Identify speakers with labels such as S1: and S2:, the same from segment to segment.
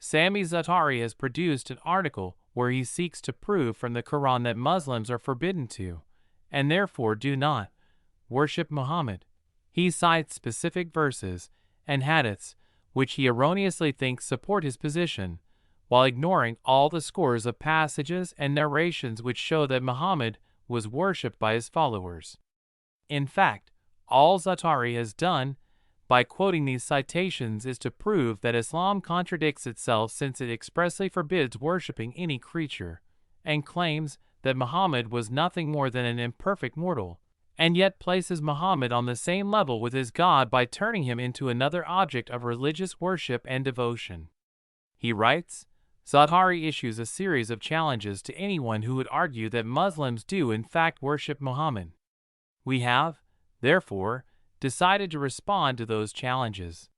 S1: Sami Zaatari has produced an article where he seeks to prove from the Quran that Muslims are forbidden to, and therefore do not, worship Muhammad. He cites specific verses and hadiths which he erroneously thinks support his position, while ignoring all the scores of passages and narrations which show that Muhammad was worshipped by his followers. In fact, all Zaatari has done by quoting these citations is to prove that Islam contradicts itself, since it expressly forbids worshipping any creature, and claims that Muhammad was nothing more than an imperfect mortal, and yet places Muhammad on the same level with his God by turning him into another object of religious worship and devotion. He writes, Zaatari issues a series of challenges to anyone who would argue that Muslims do in fact worship Muhammad. We have, therefore, decided to respond to those challenges.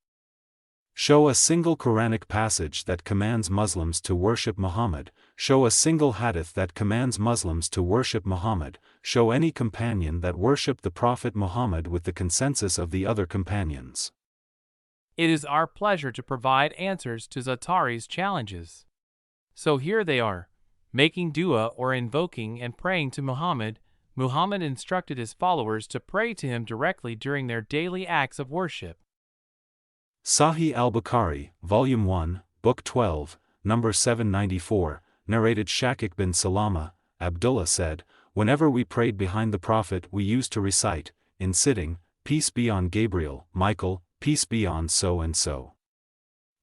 S2: Show a single Quranic passage that commands Muslims to worship Muhammad. Show a single hadith that commands Muslims to worship Muhammad. Show any companion that worshipped the Prophet Muhammad with the consensus of the other companions.
S1: It is our pleasure to provide answers to Zaatari's challenges. So here they are. Making dua or invoking and praying to Muhammad. Muhammad instructed his followers to pray to him directly during their daily acts of worship.
S2: Sahih al-Bukhari, Volume 1, Book 12, Number 794, narrated Shakik bin Salama, Abdullah said, whenever we prayed behind the Prophet we used to recite, in sitting, peace be on Gabriel, Michael, peace be on so and so.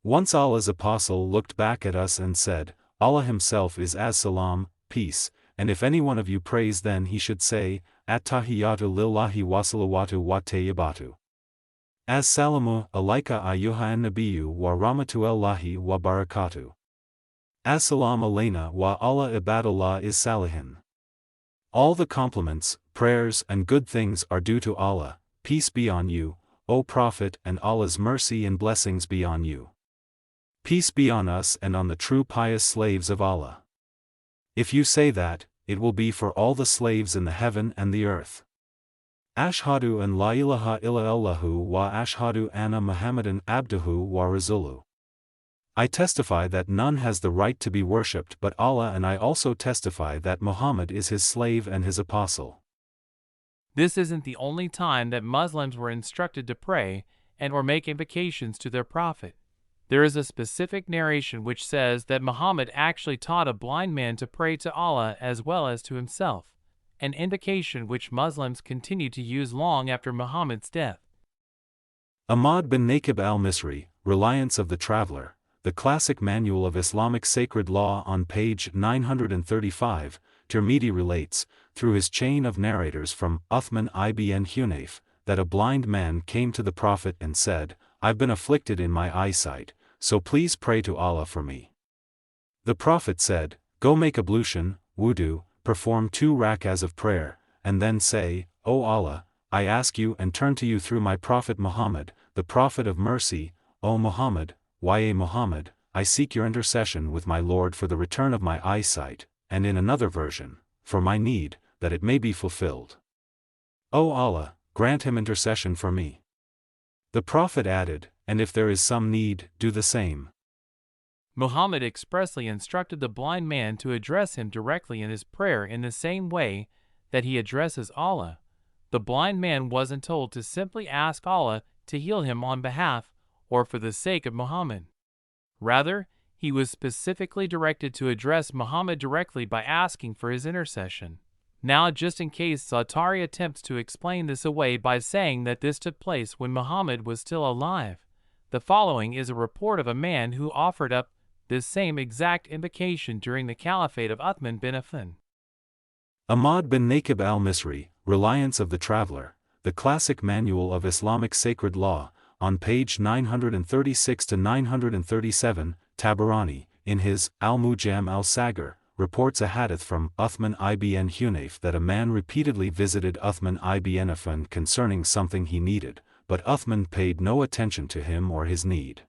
S2: Once Allah's apostle looked back at us and said, Allah himself is as salam, peace, and if any one of you prays then he should say, At-tahiyyatu lillahi wa salawatu wa tayyibatu. As-salamu alayka ayyuhan nabiyyu wa rahmatullahi wa barakatuh. As-salam alayna wa ala ibadallah is salihin. All the compliments, prayers and good things are due to Allah, peace be on you, O Prophet, and Allah's mercy and blessings be on you. Peace be on us and on the true pious slaves of Allah. If you say that, it will be for all the slaves in the heaven and the earth. Ashhadu an la ilaha illallahu wa ashhadu anna Muhammadan abduhu wa rasuluhu. I testify that none has the right to be worshipped but Allah, and I also testify that Muhammad is his slave and his apostle.
S1: This isn't the only time that Muslims were instructed to pray and or make invocations to their prophet. There is a specific narration which says that Muhammad actually taught a blind man to pray to Allah as well as to himself, an indication which Muslims continue to use long after Muhammad's death.
S2: Ahmad bin Naqib al-Misri, Reliance of the Traveler, the classic manual of Islamic sacred law, on page 935, Tirmidhi relates, through his chain of narrators from Uthman ibn Hunayf, that a blind man came to the Prophet and said, I've been afflicted in my eyesight, so please pray to Allah for me. The Prophet said, Go make ablution, wudu, perform 2 rak'ahs of prayer, and then say, O Allah, I ask you and turn to you through my Prophet Muhammad, the Prophet of mercy, O Muhammad, Ya Muhammad, I seek your intercession with my Lord for the return of my eyesight, and in another version, for my need, that it may be fulfilled. O Allah, grant him intercession for me. The Prophet added, and if there is some need, do the same.
S1: Muhammad expressly instructed the blind man to address him directly in his prayer in the same way that he addresses Allah. The blind man wasn't told to simply ask Allah to heal him on behalf or for the sake of Muhammad. Rather, he was specifically directed to address Muhammad directly by asking for his intercession. Now, just in case Zaatari attempts to explain this away by saying that this took place when Muhammad was still alive, the following is a report of a man who offered up this same exact invocation during the caliphate of Uthman bin Affan.
S2: Ahmad bin Naqib al-Misri, Reliance of the Traveler, the classic manual of Islamic sacred law, on page 936 to 937, Tabarani, in his Al-Mujam al-Sagar, reports a hadith from Uthman ibn Hunayf that a man repeatedly visited Uthman ibn Affan concerning something he needed, but Uthman paid no attention to him or his need.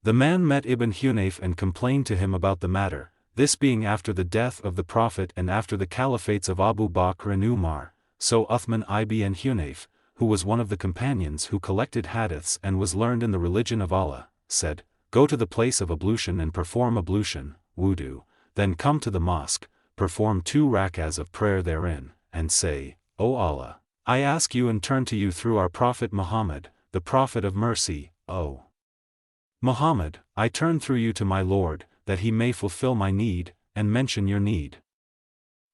S2: The man met Ibn Hunayf and complained to him about the matter, this being after the death of the Prophet and after the caliphates of Abu Bakr and Umar. So Uthman ibn Hunayf, who was one of the companions who collected hadiths and was learned in the religion of Allah, said, go to the place of ablution and perform ablution, wudu, then come to the mosque, perform 2 rak'ahs of prayer therein, and say, O Allah, I ask you and turn to you through our Prophet Muhammad, the Prophet of mercy, O Muhammad, I turn through you to my Lord, that he may fulfill my need, and mention your need.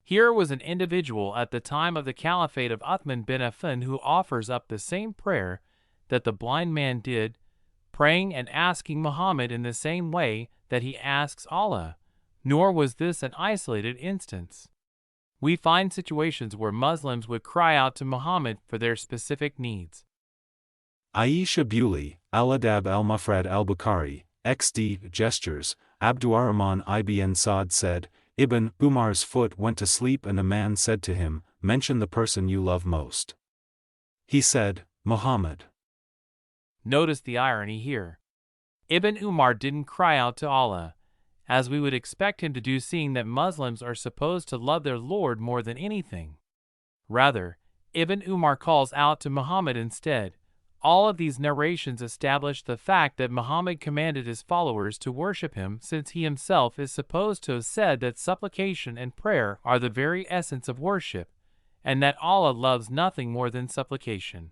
S1: Here was an individual at the time of the caliphate of Uthman bin Affan who offers up the same prayer that the blind man did, praying and asking Muhammad in the same way that he asks Allah, nor was this an isolated instance. We find situations where Muslims would cry out to Muhammad for their specific needs.
S2: Aisha Bewley, Al-Adab al-Mufrad al-Bukhari, XD, Gestures, Abdurrahman ibn Saad said, Ibn Umar's foot went to sleep and a man said to him, mention the person you love most. He said, Muhammad.
S1: Notice the irony here. Ibn Umar didn't cry out to Allah, as we would expect him to do, seeing that Muslims are supposed to love their Lord more than anything. Rather, Ibn Umar calls out to Muhammad instead. All of these narrations establish the fact that Muhammad commanded his followers to worship him, since he himself is supposed to have said that supplication and prayer are the very essence of worship, and that Allah loves nothing more than supplication.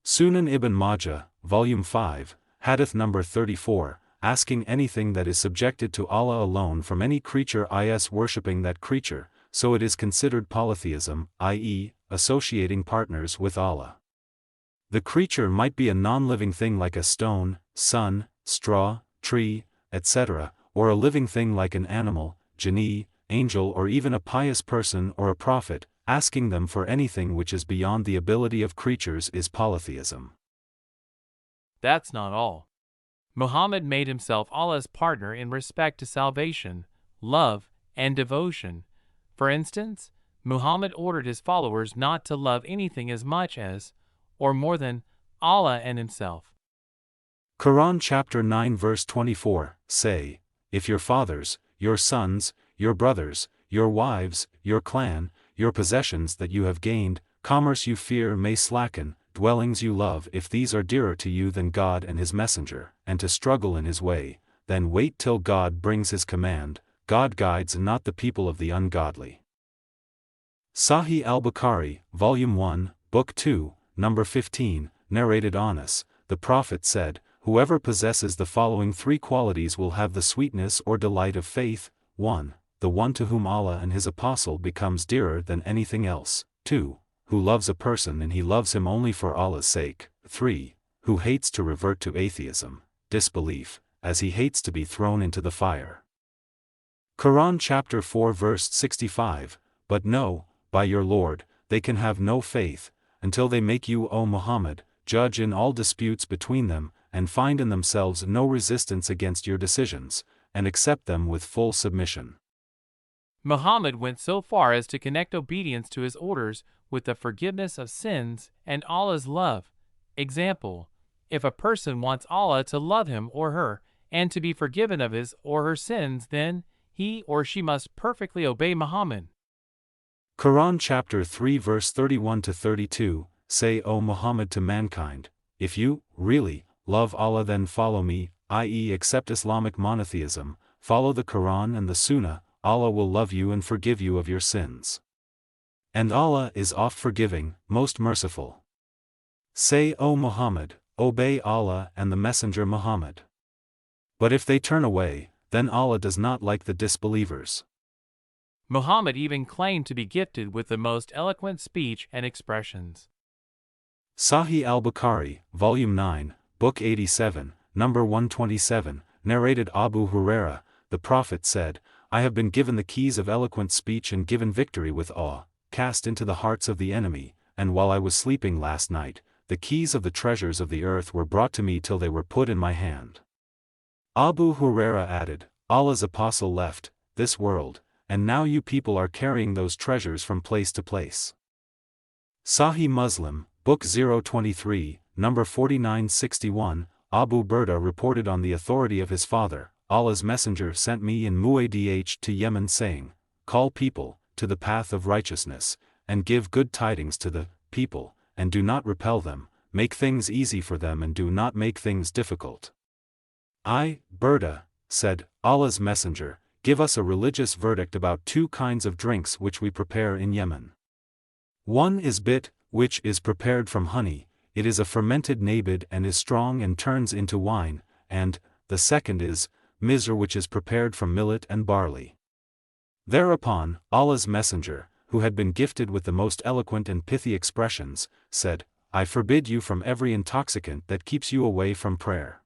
S2: Sunan ibn Majah, Volume 5, Hadith number 34, asking anything that is subjected to Allah alone from any creature is worshipping that creature, so it is considered polytheism, i.e., associating partners with Allah. The creature might be a non-living thing like a stone, sun, straw, tree, etc., or a living thing like an animal, jinni, angel, or even a pious person or a prophet. Asking them for anything which is beyond the ability of creatures is polytheism.
S1: That's not all. Muhammad made himself Allah's partner in respect to salvation, love, and devotion. For instance, Muhammad ordered his followers not to love anything as much as, or more than, Allah and himself.
S2: Quran chapter 9 verse 24, say, if your fathers, your sons, your brothers, your wives, your clan, your possessions that you have gained, commerce you fear may slacken, dwellings you love, if these are dearer to you than God and his messenger, and to struggle in his way, then wait till God brings his command. God guides not the people of the ungodly. Sahih al-Bukhari, Volume 1, Book 2, Number 15, narrated Anas, the Prophet said, whoever possesses the following 3 qualities will have the sweetness or delight of faith. 1. The one to whom Allah and his apostle becomes dearer than anything else. 2. Who loves a person and he loves him only for Allah's sake. 3. Who hates to revert to atheism, disbelief, as he hates to be thrown into the fire. Quran chapter 4 verse 65, but no, by your Lord, they can have no faith, until they make you, O Muhammad, judge in all disputes between them, and find in themselves no resistance against your decisions, and accept them with full submission.
S1: Muhammad went so far as to connect obedience to his orders with the forgiveness of sins and Allah's love. Example, if a person wants Allah to love him or her, and to be forgiven of his or her sins, then he or she must perfectly obey Muhammad.
S2: Quran chapter 3 verse 31 to 32, say, O Muhammad, to mankind, if you, really, love Allah, then follow me, i.e. accept Islamic monotheism, follow the Quran and the Sunnah. Allah will love you and forgive you of your sins. And Allah is oft forgiving, most merciful. Say, O Muhammad, obey Allah and the Messenger Muhammad. But if they turn away, then Allah does not like the disbelievers.
S1: Muhammad even claimed to be gifted with the most eloquent speech and expressions.
S2: Sahih al-Bukhari, Volume 9, Book 87, Number 127, narrated Abu Huraira, the Prophet said, I have been given the keys of eloquent speech and given victory with awe, cast into the hearts of the enemy, and while I was sleeping last night, the keys of the treasures of the earth were brought to me till they were put in my hand. Abu Huraira added, Allah's apostle left this world, and now you people are carrying those treasures from place to place. Sahih Muslim, Book 023, Number 4961, Abu Burda reported on the authority of his father, Allah's messenger sent me in Muadh to Yemen, saying, call people to the path of righteousness, and give good tidings to the people, and do not repel them, make things easy for them and do not make things difficult. Burda, said Allah's Messenger, give us a religious verdict about two kinds of drinks which we prepare in Yemen. One is bit, which is prepared from honey, it is a fermented nabid and is strong and turns into wine, and, the second is, mizr, which is prepared from millet and barley. Thereupon, Allah's Messenger, who had been gifted with the most eloquent and pithy expressions, said, I forbid you from every intoxicant that keeps you away from prayer.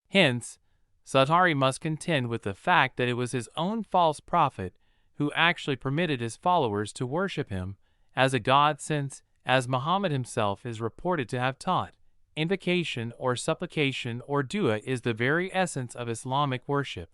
S1: Hence, Satari must contend with the fact that it was his own false prophet who actually permitted his followers to worship him as a god, since, as Muhammad himself is reported to have taught, invocation or supplication or dua is the very essence of Islamic worship.